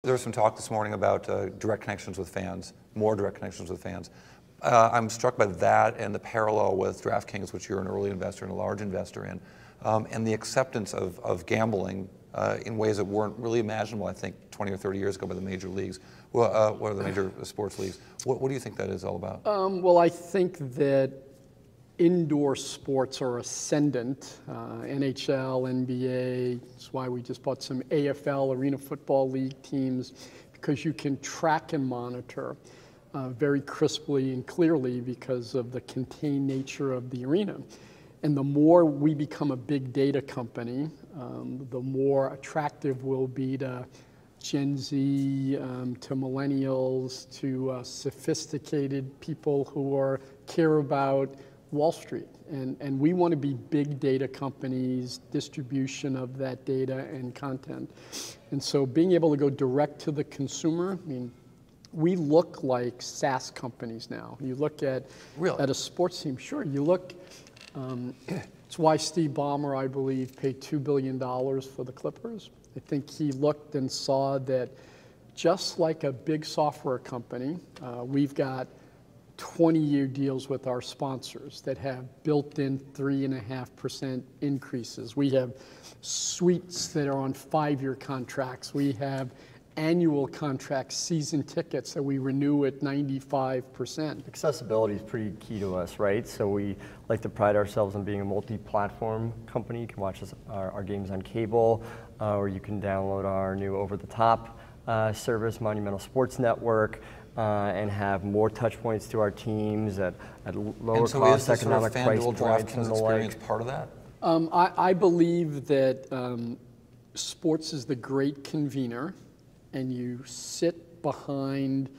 There was some talk this morning about direct connections with fans, more direct connections with fans. I'm struck by that and the parallel with DraftKings, which you're an early investor and a large investor in, and the acceptance of gambling in ways that weren't really imaginable, I think, 20 or 30 years ago by the major leagues, or the major sports leagues. What do you think that is all about? Well, I think that indoor sports are ascendant. NHL, NBA, that's why we just bought some AFL, Arena Football League teams, because you can track and monitor very crisply and clearly because of the contained nature of the arena. And the more we become a big data company, the more attractive we'll be to Gen Z, to millennials, to sophisticated people who care about Wall Street. And we want to be big data companies, distribution of that data and content. And so being able to go direct to the consumer, I mean, we look like SaaS companies now. You look at a sports team, sure, you look, it's why Steve Ballmer, I believe, paid $2 billion for the Clippers. I think he looked and saw that just like a big software company, we've got 20-year deals with our sponsors that have built-in 3.5% increases. We have suites that are on 5-year contracts. We have annual contracts, season tickets that we renew at 95%. Accessibility is pretty key to us, right? So we like to pride ourselves on being a multi-platform company. You can watch our games on cable, or you can download our new over-the-top service, Monumental Sports Network, and have more touch points to our teams at lower cost, economic price points and the like. Part of that? I believe that sports is the great convener, and you sit behind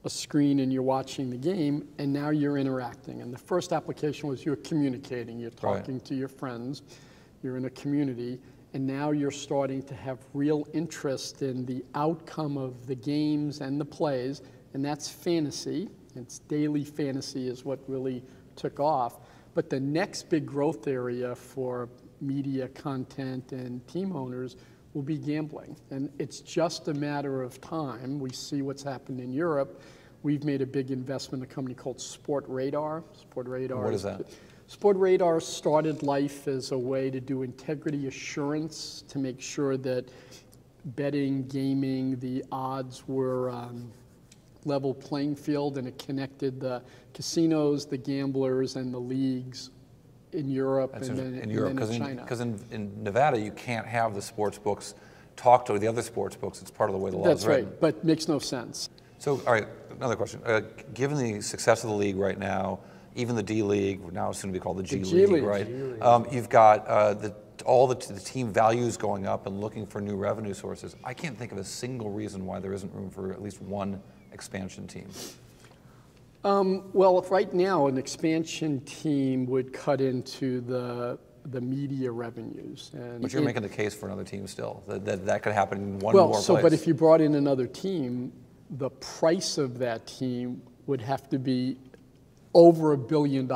a screen and you're watching the game, and now you're interacting. And the first application was you're communicating, you're talking to your friends, you're in a community, and now you're starting to have real interest in the outcome of the games and the plays, and that's fantasy. It's daily fantasy is what really took off. But the next big growth area for media content and team owners will be gambling. And it's just a matter of time. We see what's happened in Europe. We've made a big investment in a company called Sportradar. Sportradar. What is that? Sportradar started life as a way to do integrity assurance to make sure that betting, gaming, the odds were level playing field, and it connected the casinos, the gamblers, and the leagues in Europe and then in China. Because in Nevada, you can't have the sports books talk to the other sports books. It's part of the way the law is written. That's right, but makes no sense. So, all right, another question. Given the success of the league right now, even the D League, now it's soon to be called the G League, right? You've got all the team values going up and looking for new revenue sources. I can't think of a single reason why there isn't room for at least one expansion team. Well, right now, an expansion team would cut into the media revenues. But you're making the case for another team still, that could happen in one more place. But if you brought in another team, the price of that team would have to be over $1 billion.